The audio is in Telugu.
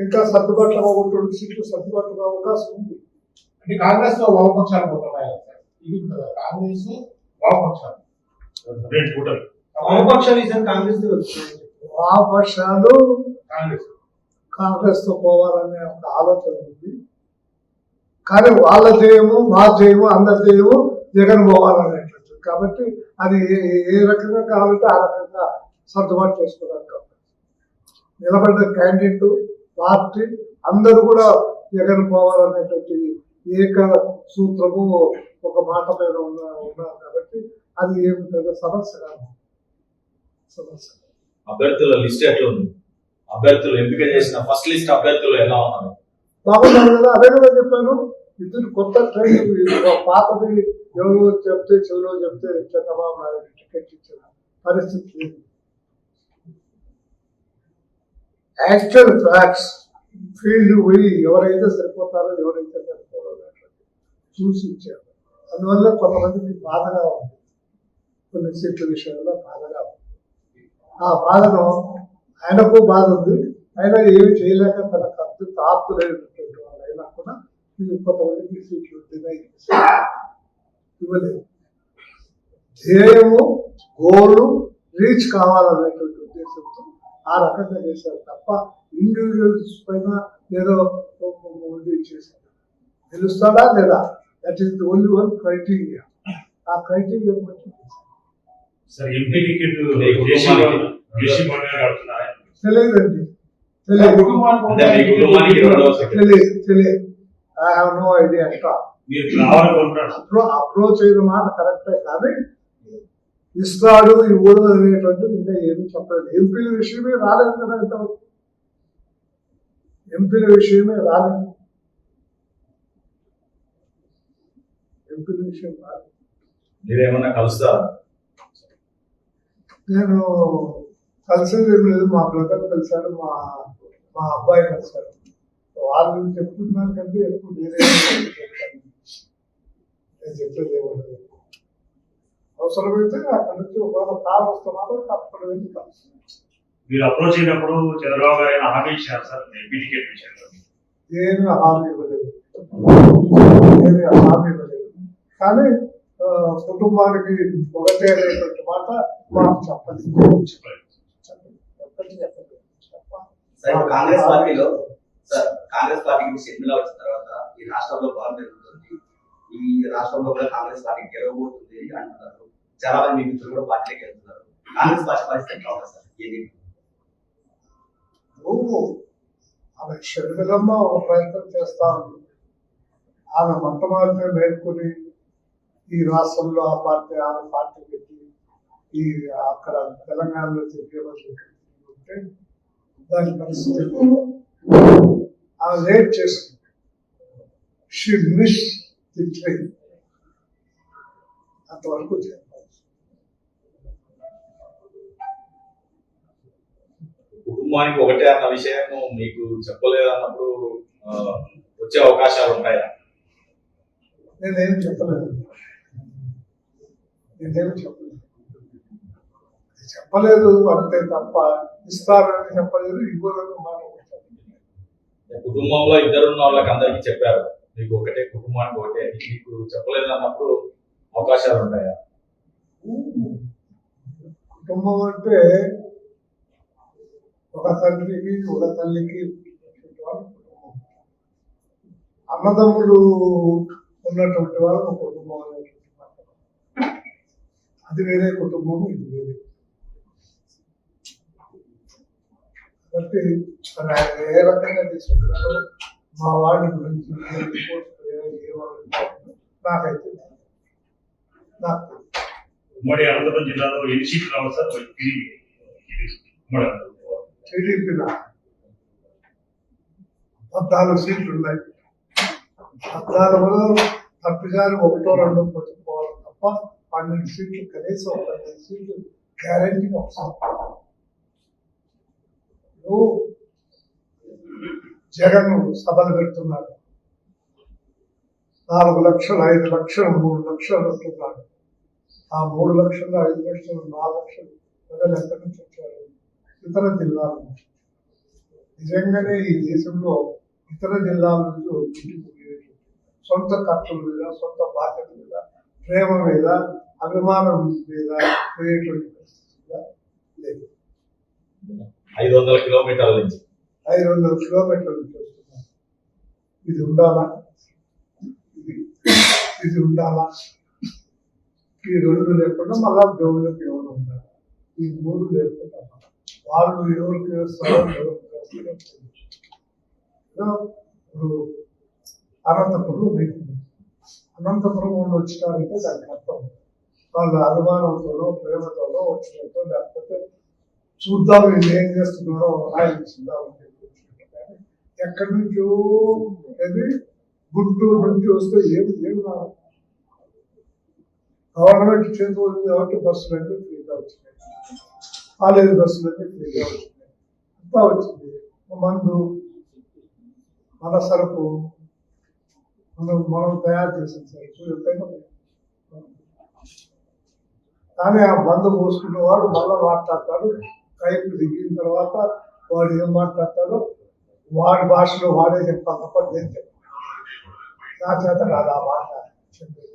ఇంకా సర్దుబాటులో ఒకటి 2 సీట్లు సర్దుబాటుగా అవకాశం ఉంది. అంటే కాంగ్రెస్ లో వామపక్షాలు పోతున్నాయి ఇది కాంగ్రెస్ వామపక్షాలు వామపక్షాలు కాంగ్రెస్ తో పోవాలనే ఒక ఆలోచన ఉంది. కానీ వాళ్ళ జయము మా జయము అందరి జయము జగన్ పోవాలనేటువంటిది. కాబట్టి అది ఏ రకంగా కావాలంటే ఆ రకంగా సర్దుబాటు చేసుకోవడానికి నిలబడ్డ క్యాండిడేట్ పార్టీ అందరూ కూడా జగన్ పోవాలనేటువంటి ఏక సూత్రము ఒక మాట మీద ఉన్నారు కాబట్టి అది ఏమి పెద్ద సమస్య కాదు. అభ్యర్థుల లిస్ట్ ఎట్లా ఉంది? అభ్యర్థులు ఎంపిక చేసిన ఫస్ట్ లిస్ట్ అభ్యర్థులు ఎలా ఉన్నారు? బాగున్నారు కదా, అదే కదా చెప్పాను. ఇద్దరు కొత్త ట్రైన్ పాతది ఎవరో చెప్తే చెవులో చెప్తే చంద్రబాబు నాయుడు టికెట్ ఇచ్చిన పరిస్థితి లేదు. యాక్చువల్ ఫ్యాక్ట్స్ ఫీల్డ్ పోయి ఎవరైతే సరిపోతారో ఎవరైతే సరిపోరో చూసి ఇచ్చారు. అందువల్ల కొంతమందికి బాధగా ఉంది, కొన్ని సీట్ల విషయంలో బాధగా ఉంది. ఆ బాధను ఆయనకు బాధ ఉంది, ఆయన ఏమి చేయలేక తన ఖర్చు తాపులేనటువంటి వాళ్ళు అయినా కూడా కొంతమందికి సీట్లు ఇవ్వలేదు. ధ్యేయము గోలు రీచ్ కావాలనేటువంటి ఉద్దేశంతో ఆ రకంగా చేశారు తప్ప ఇండివిజువల్స్ పైన ఏదో ఉండి చేశారు. తెలుస్తాడా లేదా, that is the only one criteria. ఆ క్రైటీరియా బట్టి తెలియదండి, తెలియదు. I have no idea. Approach అయిన మాట కరెక్టే, కానీ ఇస్తాడు ఇవ్వడు అనేటువంటిది ఇంకా ఏమీ చెప్పలేదు. ఎంపీల విషయమే రాలేదు కదా, ఇంతవరకు ఎంపీల విషయమే రాలేదు. ఎంపీల విషయం రాలేదు. మీరేమన్నా కలుస్తారా? నేను కలిసేది ఏం లేదు. మా బ్రదర్ కలిశాడు, మా అబ్బాయి కలిశాడు. వాళ్ళు చెప్తున్నాను కంటే ఎప్పుడు నేను చెప్పేది ఏమన్నది. అవసరమైతే అక్కడి నుంచి ఒకవేళ కాల్ వస్తున్నారు తప్పకుండా వెళ్ళి కలుస్తాను. మీరు అప్రోచ్ అయినప్పుడు చంద్రబాబు గారు హామీ ఇచ్చారు సార్ ఎంపీ టికెట్ విషయంలో? ఏమీ హామీ ఇవ్వలేదు, ఏమీ హామీ ఇవ్వలేదు. కానీ కుటుంబానికి ఒకటే అనేటువంటి మాట మాకు చెప్పండి. కాంగ్రెస్ పార్టీలో కాంగ్రెస్ పార్టీకి షర్మిల వచ్చిన తర్వాత ఈ రాష్ట్రంలో బాగా జరుగుతుంది, ఈ రాష్ట్రంలో కూడా కాంగ్రెస్ పార్టీ గెలవబోతుంది అంటున్నారు. చాలా మంది మీ మిత్రులు కూడా పార్టీలోకి వెళ్తున్నారు. కాంగ్రెస్ పార్టీ పరిస్థితి కావాలి సార్. ఆమె షర్మిలమ్మ ఒక ప్రయత్నం చేస్తా ఉంది. ఆమె మొట్టమొదటి మేల్కొని ఈ రాష్ట్రంలో ఆ పార్టీ పెట్టి ఈ అక్కడ తెలంగాణలో ఉంటే దాని పరిస్థితి ఆమె లేట్ చేస్తుంది. She miss the train. అంతవరకు చెప్పాలి. కుటుంబానికి ఒకటే అన్న విషయం మీకు చెప్పలేదన్నప్పుడు వచ్చే అవకాశాలు ఉంటాయా? నేనేం చెప్పలేదు. చెప్పలేదు అంతే తప్ప ఇస్తారని చెప్పలేదు, ఇవ్వలేదు మాట. కుటుంబంలో ఇద్దరున్న వాళ్ళకి అందరికి చెప్పారు, మీకు ఒకటే కుటుంబానికి ఒకటే, మీకు చెప్పలేదు అన్నప్పుడు అవకాశాలు ఉంటాయా? కుటుంబం అంటే ఒక తండ్రికి ఒక తల్లికి అన్నదమ్ములు ఉన్నటువంటి వాళ్ళు ఒక కుటుంబం అనేటువంటి అది వేరే కుటుంబం, ఇది వేరే. కాబట్టి ఏ రకంగా తీసుకుంటారో మా వాళ్ళ గురించి నాకైతే ఉమ్మడి అనంతపురం జిల్లాలో ఎన్ని సీట్లు రావాలి సార్? టీడీపీ 14 సీట్లు ఉన్నాయి. 14లో తప్పిదారు 1-2 పోవాలి తప్ప 12 సీట్లు కనీసం 12 సీట్లు గ్యారెంటీగా వస్తాం. జగన్ సభలు పెడుతున్నారు. 4 లక్షలు 5 లక్షలు 3 లక్షలు అంటున్నారు. ఆ 3 లక్షలు 5 లక్షలు 4 లక్షలు ప్రజలు ఎక్కడి నుంచి వచ్చారు? ఇతర జిల్లాల నుంచి. నిజంగానే ఈ దేశంలో ఇతర జిల్లాల నుంచి వచ్చి సొంత ఖర్చుల మీద, సొంత బాధ్యత మీద, ప్రేమ మీద, అభిమానం మీద పోయేటువంటి పరిస్థితి లేదు. 500 కిలోమీటర్ల నుంచి 500 కిలోమీటర్ల నుంచి వస్తున్నాం. ఇది ఉండాలా? ఇది ఉండాలా? ఈ రెండు లేకుండా మళ్ళా దేవుళ్ళకి ఎవరు ఉండాలి? ఈ మూడు లేకుండా వాళ్ళు ఎవరికి వేస్తారో ఎవరికి వేస్తారో తెలియదు. ఇప్పుడు అనంతపురం వాళ్ళు వచ్చినారంటే దానికి అర్థం వాళ్ళ అభిమానంతోనో ప్రేమతోనో వచ్చినట్టు, లేకపోతే చూద్దాం వీళ్ళు ఏం చేస్తున్నారో ఆయన చూద్దాం కానీ ఎక్కడి నుంచో అది గుంటూరు నుంచి వస్తే ఏం రాదు. గవర్నమెంట్ చేతులు ఉంది కాబట్టి బస్సులన్నీ ఫ్రీగా వచ్చినాయి, కాలేజీ బస్సులన్నీ ఫ్రీగా వచ్చినాయి, అంతా వచ్చింది. మందు, మన సరుకు, మనం తయారు చేసిన సరుకు ఎప్పుడైనా. కానీ ఆ మందు పోసుకున్నవాడు మళ్ళీ మాట్లాడతాడు. కైపు దిగిన తర్వాత వాడు ఏం మాట్లాడతాడో వాడి భాషలో వాడే చెప్తాను తప్ప నేను చెప్పాను. నా చేత కాదు ఆ మాట చెప్పేది.